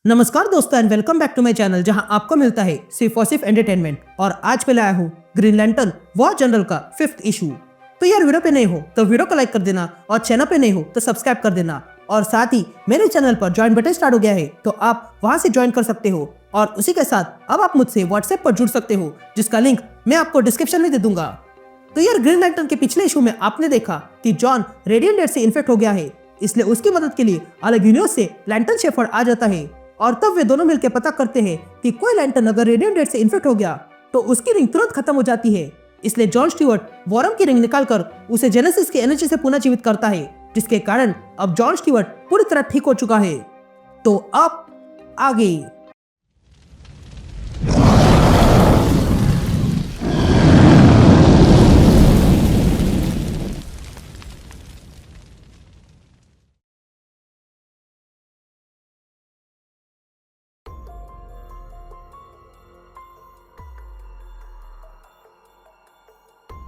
नमस्कार दोस्तों and welcome back to my channel जहां आपको मिलता है सिर्फ और सिर्फ एंटरटेनमेंट। और आज मैं लाया हूँ ग्रीन लैंटर्न वॉर जनरल का 5th इशू। तो यार वीडियो पे नए हो तो वीडियो को लाइक कर देना और चैनल पे नए हो तो सब्सक्राइब कर देना। और साथ ही मेरे चैनल पर ज्वाइन बटन स्टार्ट हो गया है तो आप वहां से ज्वाइन कर सकते हो। और उसी के साथ अब आप मुझसे व्हाट्सएप पर जुड़ सकते हो जिसका लिंक मैं आपको डिस्क्रिप्शन में दे दूंगा। तो यार ग्रीन लैंटर्न के पिछले इशू में आपने देखा कि जॉन रेडिएंट डेड से इन्फेक्ट हो गया है, इसलिए उसकी मदद के लिए अलग यूनिवर्स से लैंटर्न शेफर्ड आ जाता है। और तब वे दोनों मिलकर पता करते हैं कि कोई लैंटर्न अगर रेडिएंट डेड से इन्फेक्ट हो गया तो उसकी रिंग तुरंत खत्म हो जाती है। इसलिए जॉन स्टीवर्ट वॉरम की रिंग निकालकर उसे जेनेसिस की एनर्जी से पुनः जीवित करता है, जिसके कारण अब जॉन स्टीवर्ट पूरी तरह ठीक हो चुका है। तो अब आगे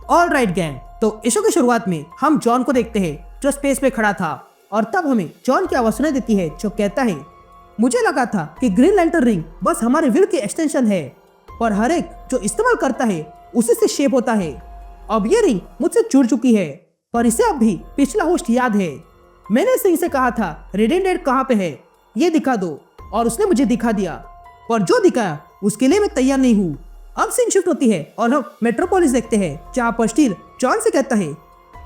ऑल राइट गैंग, तो इशू की शुरुआत में हम जॉन को देखते हैं जो स्पेस में खड़ा था। और तब हमें जॉन की आवाज सुनाई देती है जो कहता है, मुझे लगा था कि ग्रीन लैंटर्न रिंग बस हमारे विल की एक्सटेंशन है, पर हर एक जो इस्तेमाल करता है उसी से शेप होता है। अब ये रिंग मुझसे जुड़ चुकी है, पर इसे अब भी पिछला होस्ट याद है। मैंने सिंह से कहा था रेडिएंट डेड कहाँ पे है, ये दिखा दो, और उसने मुझे दिखा दिया, पर जो दिखाया उसके लिए मैं तैयार नहीं हूँ। अब सीन शिफ्ट होती है और हम मेट्रोपोलिस देखते हैं जहाँ पर स्टील जॉन से कहता है,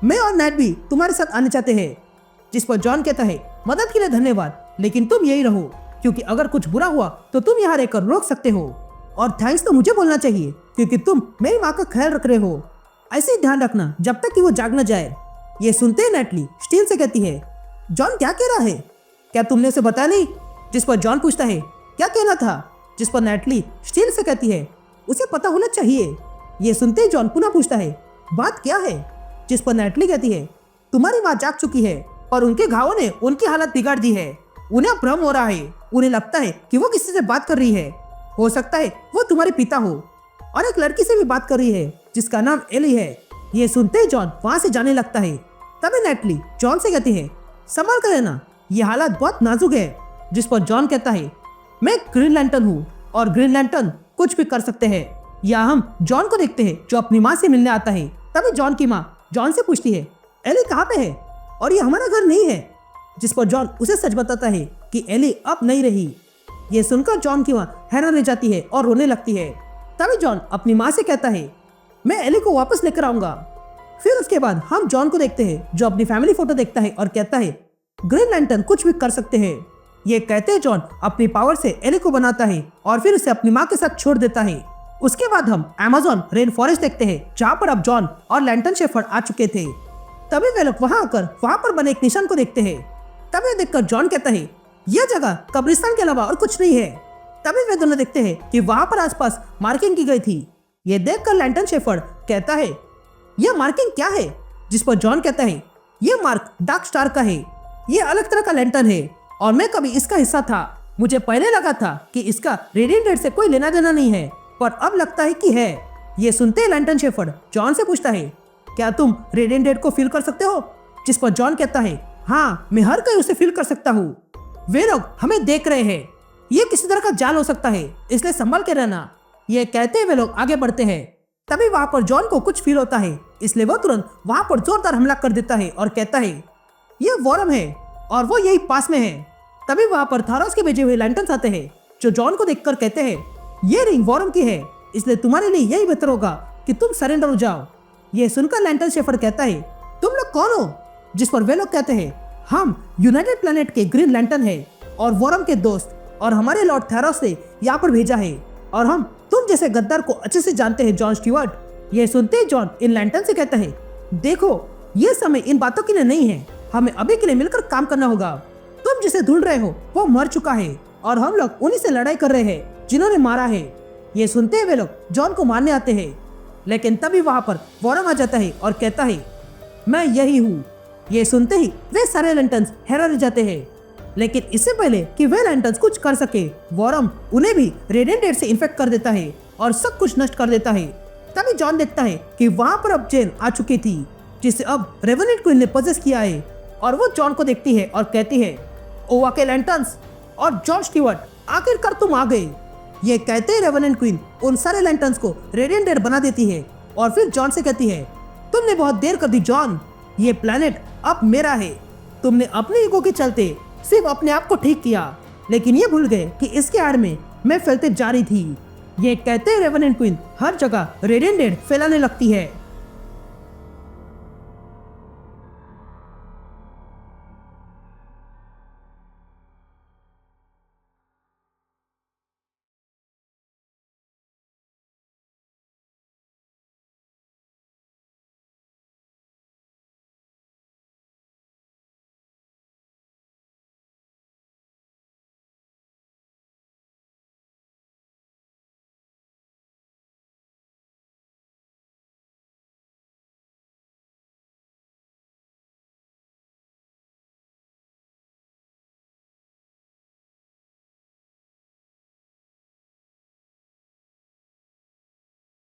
मैं और नैट भी तुम्हारे साथ आने चाहते हैं। जिस पर जॉन कहता है, मदद के लिए धन्यवाद, लेकिन तुम यही रहो, क्योंकि अगर कुछ बुरा हुआ तो तुम यहाँ रहकर रोक सकते हो। और थैंक्स तो मुझे बोलना चाहिए क्योंकि तुम मेरी माँ का ख्याल रख रहे हो। ऐसे ही ध्यान रखना जब तक कि वो जाग न जाए। ये सुनते ही नैटली स्टील से कहती है, जॉन क्या कह रहा है, क्या तुमने उसे बताया नहीं? जिस पर जॉन पूछता है, क्या कहना था? जिस पर नैटली स्टील से कहती है, उसे पता होना चाहिए। ये सुनते ही जॉन पुनः पूछता है, बात क्या है? जिस पर नैटली कहती है, तुम्हारी माँ जाग चुकी है और उनके घावों ने उनकी हालत बिगाड़ दी है। उन्हें भ्रम हो रहा है, उन्हें लगता है कि वो किसी से बात कर रही है। हो सकता है वो तुम्हारे पिता हो, और एक लड़की से भी बात कर रही है जिसका नाम एली है। ये सुनते ही जॉन वहां से जाने लगता है। तभी नैटली जॉन से कहती है, संभाल कर रहना, ये हालात बहुत नाजुक है। जिस पर जॉन कहता है, मैं ग्रीन लैंटर्न हूँ और ग्रीन लैंटर्न कुछ भी कर सकते हैं। या हम जॉन को देखते हैं जो अपनी माँ से मिलने आता है। तभी जॉन की माँ जॉन से पूछती है, एली कहाँ पे है और ये हमारा घर नहीं है। जिस पर जॉन उसे सच बताता है कि एली अब नहीं रही। ये सुनकर जॉन की माँ हैरान रह जाती है और रोने लगती है। तभी जॉन अपनी माँ से कहता है, मैं एली को वापस लेकर आऊंगा। फिर उसके बाद हम जॉन को देखते हैं जो अपनी फैमिली फोटो देखता है और कहता है, ग्रीन लैंटर्न कुछ भी कर सकते हैं। ये कहते हैं जॉन अपनी पावर से एली को बनाता है और फिर उसे अपनी माँ के साथ छोड़ देता है। उसके बाद हम अमेज़न रेन फॉरेस्ट देखते हैं जहाँ पर अब जॉन और लैंटर्न शेफर्ड आ चुके थे। तभी वे लोग वहाँ आकर वहाँ पर बने एक निशान को देखते हैं। तभी देखकर जॉन कहता है, यह जगह कब्रिस्तान के अलावा और कुछ नहीं है। तभी वे दोनों देखते हैं कि वहाँ पर आसपास मार्किंग की गई थी। ये देखकर लैंटर्न शेफर्ड कहता है, यह मार्किंग क्या है? जिस पर जॉन कहता है, यह मार्क डार्क स्टार का है। यह अलग तरह का लैंटर्न है और मैं कभी इसका हिस्सा था। मुझे पहले लगा था कि इसका रेडिएंट डेड से कोई लेना देना नहीं है, पर अब लगता है कि है। ये सुनते ही लैंटर्न शेफर्ड जॉन से पूछता है, क्या तुम रेडिएंट डेड को फील कर सकते हो? जिस पर जॉन कहता है, हाँ, मैं हर कहीं उसे फील कर सकता हूँ। वे लोग हमें देख रहे हैं, ये किसी तरह का जाल हो सकता है, इसलिए संभल के रहना। ये कहते वे लोग आगे बढ़ते हैं। तभी वहाँ पर जॉन को कुछ फील होता है, इसलिए वो तुरंत वहाँ पर जोरदार हमला कर देता है और कहता है, यह वॉरम है और वो यही पास में है। तभी वहाँ पर थारोस के भेजे हुए लैंटर्न्स आते हैं जो जॉन को देखकर कहते हैं, ये रिंग वॉरम की है, इसलिए तुम्हारे लिए यही बेहतर होगा कि तुम सरेंडर हो जाओ। ये सुनकर लैंटर्न शेफर्ड कहता है, तुम लोग कौन हो? जिस पर वे लोग कहते हैं, हम यूनाइटेड प्लैनेट के ग्रीन लैंटर्न है और वॉरम के दोस्त, और हमारे लॉर्ड थारोस ने यहाँ पर भेजा है, और हम तुम जैसे गद्दार को अच्छे से जानते हैं जॉन स्टीवर्ट। ये सुनते ही जॉन इन लैंटर्न से कहता है, देखो, ये समय इन बातों के लिए नहीं है, हमें अभी के लिए मिलकर काम करना होगा। तुम जिसे ढूंढ रहे हो वो मर चुका है और हम लोग उन्हीं से लड़ाई कर रहे हैं जिन्होंने मारा है। ये सुनते ही वे लोग जॉन को मारने आते हैं, लेकिन तभी वहाँ पर वॉरम आ जाता है और कहता है, मैं यही हूँ। ये सुनते ही वे सारे लैंटर्न्स हैरान रह जाते हैं, लेकिन इससे पहले कि वे लैंटर्न्स कुछ कर सके, वॉरम उन्हें भी रेडिएंट डेड से इन्फेक्ट कर देता है और सब कुछ नष्ट कर देता है। तभी जॉन देखता है कि वहाँ पर अब जेन आ चुकी थी जिसे अब रेवेनेंट क्वीन ने पोजेस किया है, और वो जॉन को देखती है और कहती है, ओवा के लैंटर्न्स और जॉन स्टीवर्ट, आखिरकार तुम आ गए। ये कहते ही रेवेनेंट क्वीन उन सारे लैंटर्न्स को रेडिएंट डेड बना देती है और फिर जॉन से कहती है, तुमने बहुत देर कर दी जॉन, ये प्लेनेट अब मेरा है। तुमने अपने ईगो के चलते सिर्फ अपने आप को ठीक किया, लेकिन ये भूल गए कि इसके आड़ में मैं फैलते जा रही थी। ये कहते ही रेवेनेंट क्वीन हर जगह रेडिएंट डेड फैलाने लगती है।